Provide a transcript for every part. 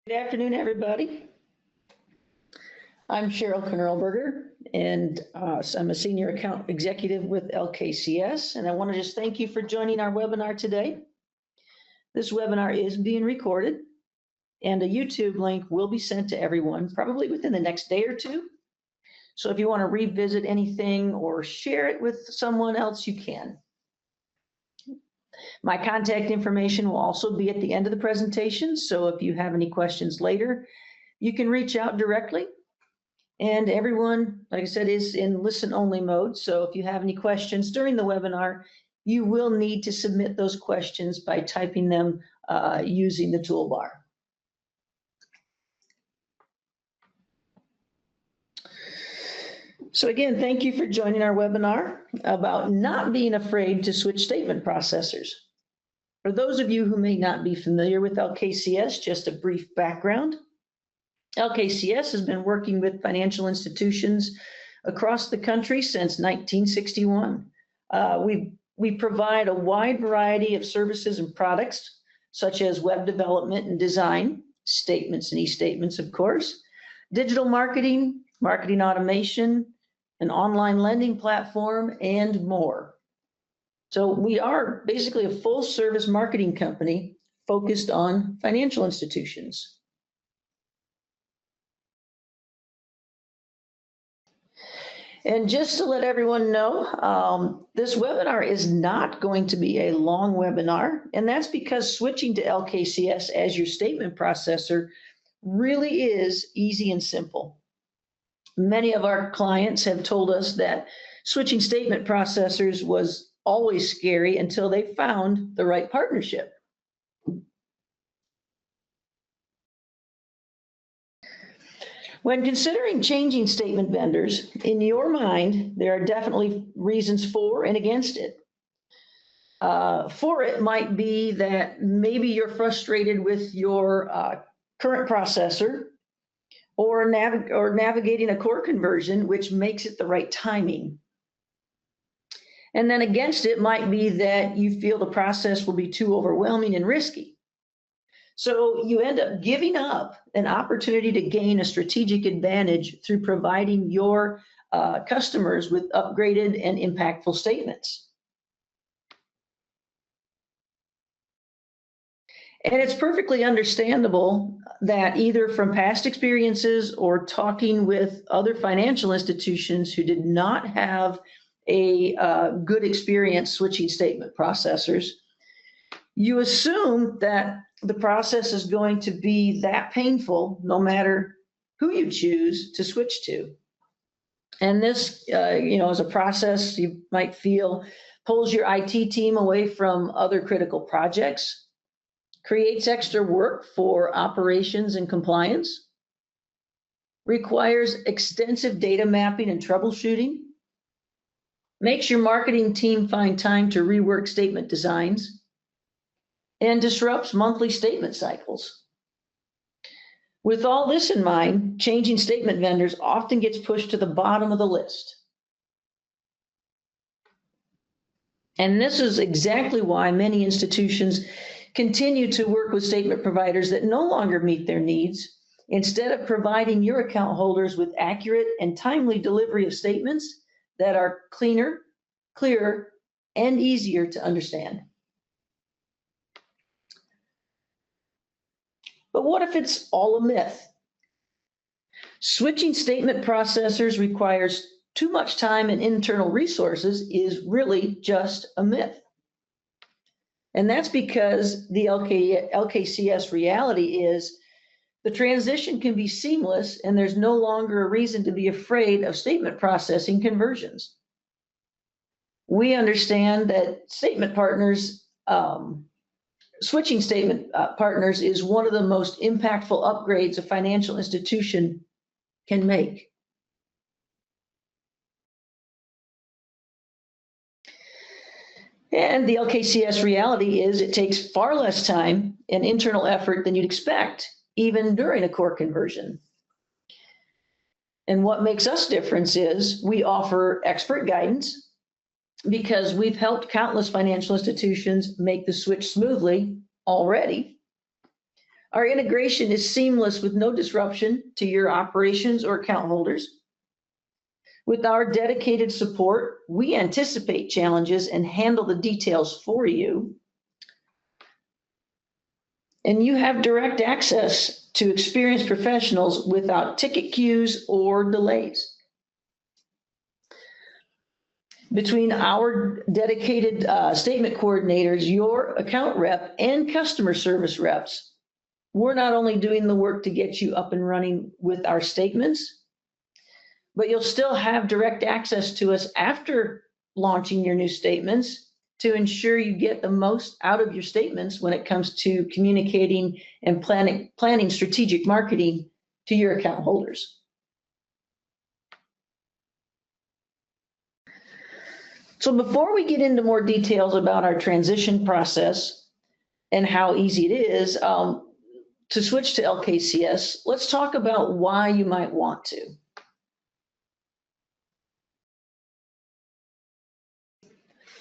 Good afternoon, everybody. I'm Cheryl Knurlberger, and so I'm a senior account executive with LKCS, and I want to just thank you for joining our webinar today. This webinar is being recorded, and a YouTube link will be sent to everyone probably within the next day or two. So if you want to revisit anything or share it with someone else, you can. My contact information will also be at the end of the presentation, so if you have any questions later, you can reach out directly. And everyone, like I said, is in listen-only mode, so if you have any questions during the webinar, you will need to submit those questions by typing them using the toolbar. So again, thank you for joining our webinar about not being afraid to switch statement processors. For those of you who may not be familiar with LKCS, just a brief background. LKCS has been working with financial institutions across the country since 1961. We provide a wide variety of services and products, such as web development and design, statements and e-statements, of course, digital marketing, marketing automation, an online lending platform, and more. So we are basically a full service marketing company focused on financial institutions. And just to let everyone know, this webinar is not going to be a long webinar, and that's because switching to LKCS as your statement processor really is easy and simple. Many of our clients have told us that switching statement processors was always scary until they found the right partnership. When considering changing statement vendors, in your mind, there are definitely reasons for and against it. For it might be that maybe you're frustrated with your current processor or navigating a core conversion, which makes it the right timing. And then against it might be that you feel the process will be too overwhelming and risky. So you end up giving up an opportunity to gain a strategic advantage through providing your customers with upgraded and impactful statements. And it's perfectly understandable that either from past experiences or talking with other financial institutions who did not have a good experience switching statement processors, you assume that the process is going to be that painful no matter who you choose to switch to. And this, is a process you might feel pulls your IT team away from other critical projects, creates extra work for operations and compliance, requires extensive data mapping and troubleshooting, makes your marketing team find time to rework statement designs, and disrupts monthly statement cycles. With all this in mind, changing statement vendors often gets pushed to the bottom of the list. And this is exactly why many institutions continue to work with statement providers that no longer meet their needs, instead of providing your account holders with accurate and timely delivery of statements that are cleaner, clearer, and easier to understand. But what if it's all a myth? Switching statement processors requires too much time and internal resources is really just a myth. And that's because the LKCS reality is the transition can be seamless and there's no longer a reason to be afraid of statement processing conversions. We understand that statement partners, switching statement partners is one of the most impactful upgrades a financial institution can make. And the LKCS reality is it takes far less time and internal effort than you'd expect, even during a core conversion. And what makes us different is we offer expert guidance because we've helped countless financial institutions make the switch smoothly already. Our integration is seamless with no disruption to your operations or account holders. With our dedicated support, we anticipate challenges and handle the details for you. And you have direct access to experienced professionals without ticket queues or delays. Between our dedicated statement coordinators, your account rep, and customer service reps, we're not only doing the work to get you up and running with our statements, but you'll still have direct access to us after launching your new statements to ensure you get the most out of your statements when it comes to communicating and planning strategic marketing to your account holders. So before we get into more details about our transition process and how easy it is to switch to LKCS, let's talk about why you might want to.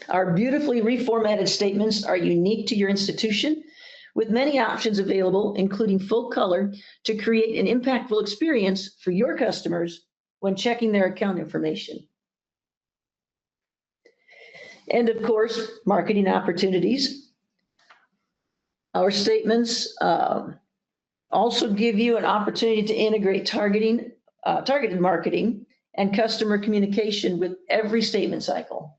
Our beautifully reformatted statements are unique to your institution, with many options available, including full color, to create an impactful experience for your customers when checking their account information. And of course, marketing opportunities. Our statements also give you an opportunity to integrate targeted marketing and customer communication with every statement cycle.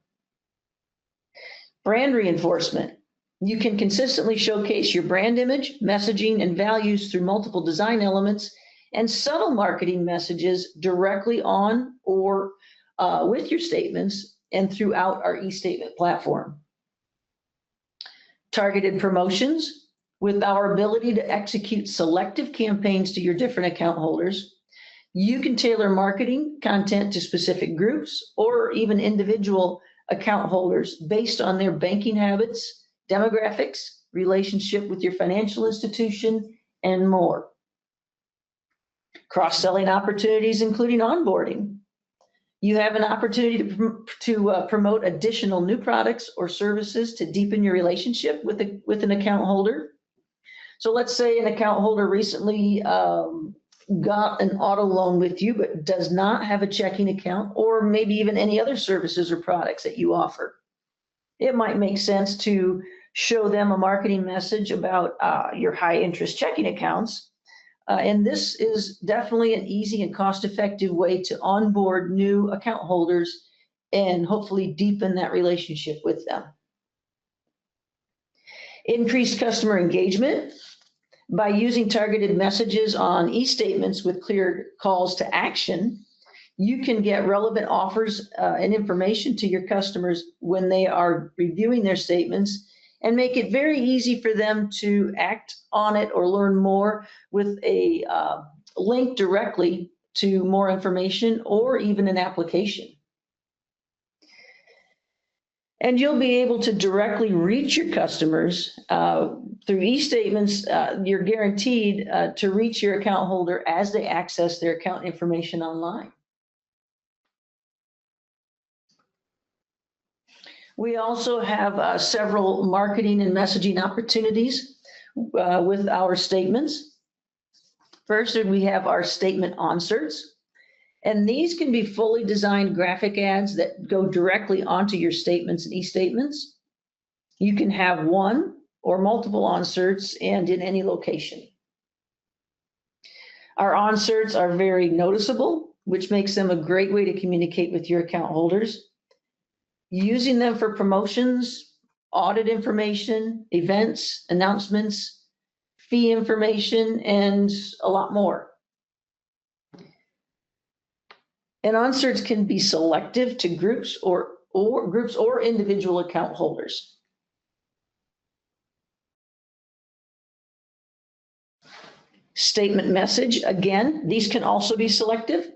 Brand reinforcement. You can consistently showcase your brand image, messaging, and values through multiple design elements and subtle marketing messages directly on or with your statements and throughout our e-statement platform. Targeted promotions. With our ability to execute selective campaigns to your different account holders, you can tailor marketing content to specific groups or even individual account holders based on their banking habits, demographics, relationship with your financial institution, and more. Cross-selling opportunities, including onboarding. You have an opportunity to promote additional new products or services to deepen your relationship with an account holder. So let's say an account holder recently got an auto loan with you, but does not have a checking account, or maybe even any other services or products that you offer. It might make sense to show them a marketing message about your high interest checking accounts. And this is definitely an easy and cost-effective way to onboard new account holders and hopefully deepen that relationship with them. Increased customer engagement. By using targeted messages on e-statements with clear calls to action, you can get relevant offers and information to your customers when they are reviewing their statements and make it very easy for them to act on it or learn more with a link directly to more information or even an application. And you'll be able to directly reach your customers through e-statements. You're guaranteed to reach your account holder as they access their account information online. We also have several marketing and messaging opportunities with our statements. First, we have our statement onserts. And these can be fully designed graphic ads that go directly onto your statements and e-statements. You can have one or multiple onserts and in any location. Our onserts are very noticeable, which makes them a great way to communicate with your account holders. Using them for promotions, audit information, events, announcements, fee information, and a lot more. And onserts can be selective to groups or individual account holders. Statement message, again, these can also be selective.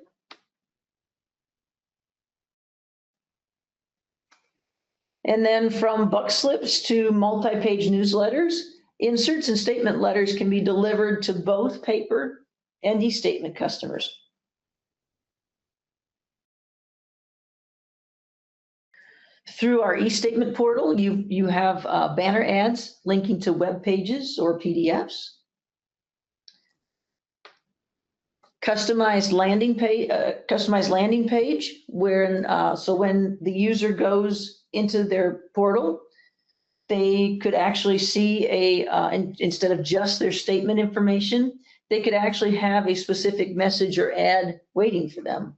And then from buck slips to multi-page newsletters, inserts and statement letters can be delivered to both paper and e-statement customers. Through our e-statement portal, you have banner ads linking to web pages or PDFs. customized landing page where so when the user goes into their portal, they could actually see instead of just their statement information, they could actually have a specific message or ad waiting for them.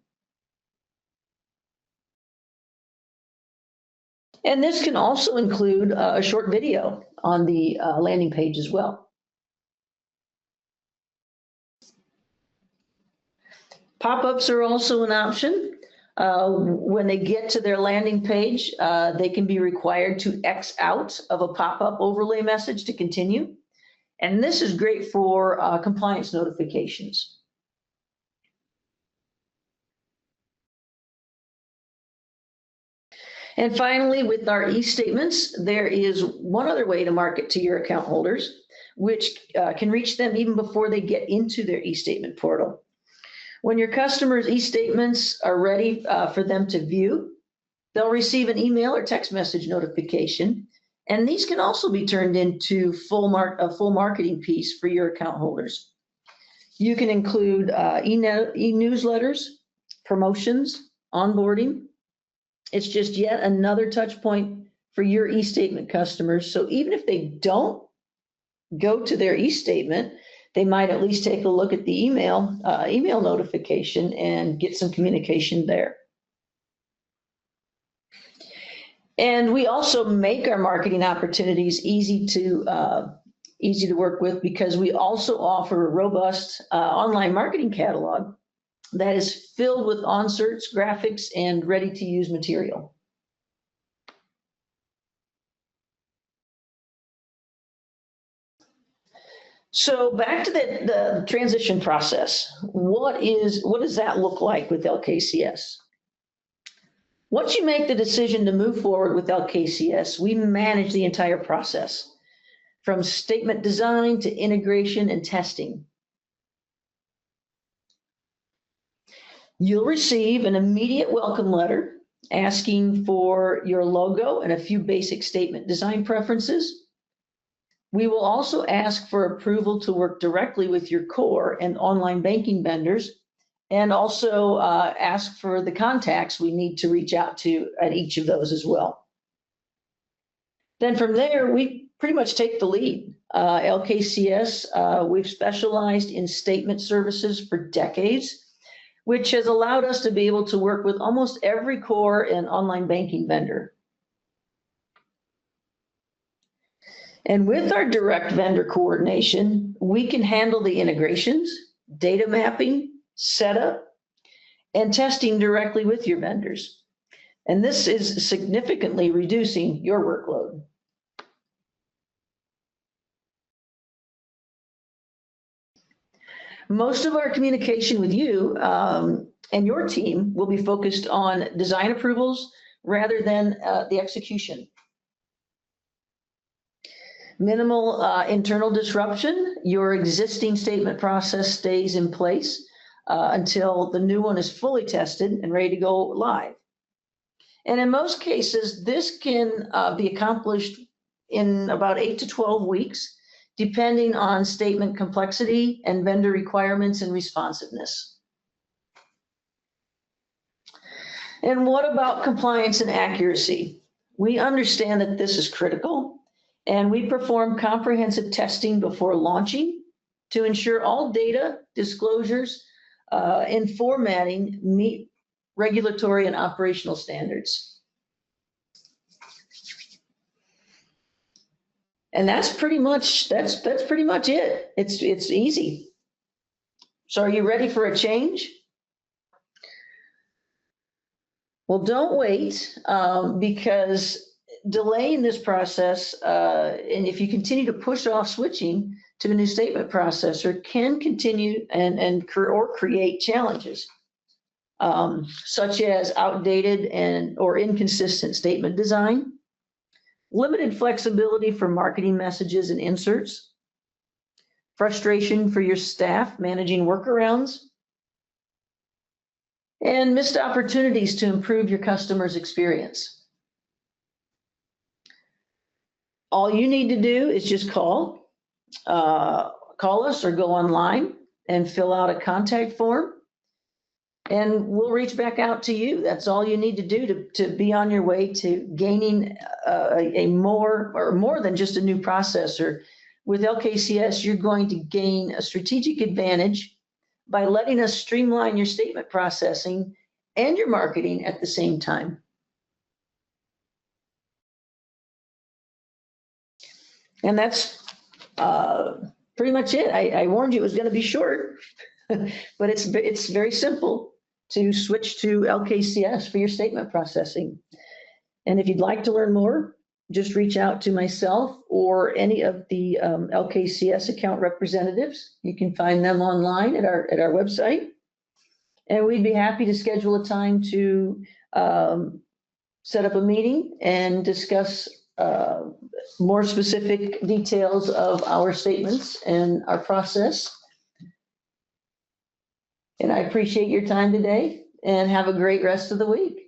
And this can also include a short video on the landing page as well. Pop-ups are also an option. When they get to their landing page, they can be required to X out of a pop-up overlay message to continue. And this is great for compliance notifications. And finally, with our e-statements, there is one other way to market to your account holders, which can reach them even before they get into their e-statement portal. When your customers' e-statements are ready for them to view, they'll receive an email or text message notification. And these can also be turned into a full marketing piece for your account holders. You can include e-newsletters, promotions, onboarding. It's just yet another touch point for your e-statement customers. So even if they don't go to their e-statement, they might at least take a look at the email notification and get some communication there. And we also make our marketing opportunities easy to work with, because we also offer a robust online marketing catalog that is filled with inserts, graphics, and ready-to-use material. So back to the transition process. What does that look like with LKCS? Once you make the decision to move forward with LKCS, we manage the entire process, from statement design to integration and testing. You'll receive an immediate welcome letter asking for your logo and a few basic statement design preferences. We will also ask for approval to work directly with your core and online banking vendors, and also ask for the contacts we need to reach out to at each of those as well. Then from there, we pretty much take the lead. LKCS, we've specialized in statement services for decades, which has allowed us to be able to work with almost every core and online banking vendor. And with our direct vendor coordination, we can handle the integrations, data mapping, setup, and testing directly with your vendors. And this is significantly reducing your workload. Most of our communication with you and your team will be focused on design approvals rather than the execution. Minimal internal disruption. Your existing statement process stays in place until the new one is fully tested and ready to go live. And in most cases, this can be accomplished in about 8 to 12 weeks, depending on statement complexity and vendor requirements and responsiveness. And what about compliance and accuracy? We understand that this is critical, and we perform comprehensive testing before launching to ensure all data, disclosures, and formatting meet regulatory and operational standards. And that's pretty much it. It's easy. So are you ready for a change? Well, don't wait, because delaying this process, and if you continue to push off switching to a new statement processor, can continue or create challenges, such as outdated or inconsistent statement design, limited flexibility for marketing messages and inserts, frustration for your staff managing workarounds, and missed opportunities to improve your customer's experience. All you need to do is just call us or go online and fill out a contact form. And we'll reach back out to you. That's all you need to do to be on your way to gaining a more than just a new processor. With LKCS, you're going to gain a strategic advantage by letting us streamline your statement processing and your marketing at the same time. And that's pretty much it. I warned you it was going to be short, but it's very simple to switch to LKCS for your statement processing. And if you'd like to learn more, just reach out to myself or any of the LKCS account representatives. You can find them online at our website. And we'd be happy to schedule a time to set up a meeting and discuss more specific details of our statements and our process. And I appreciate your time today and have a great rest of the week.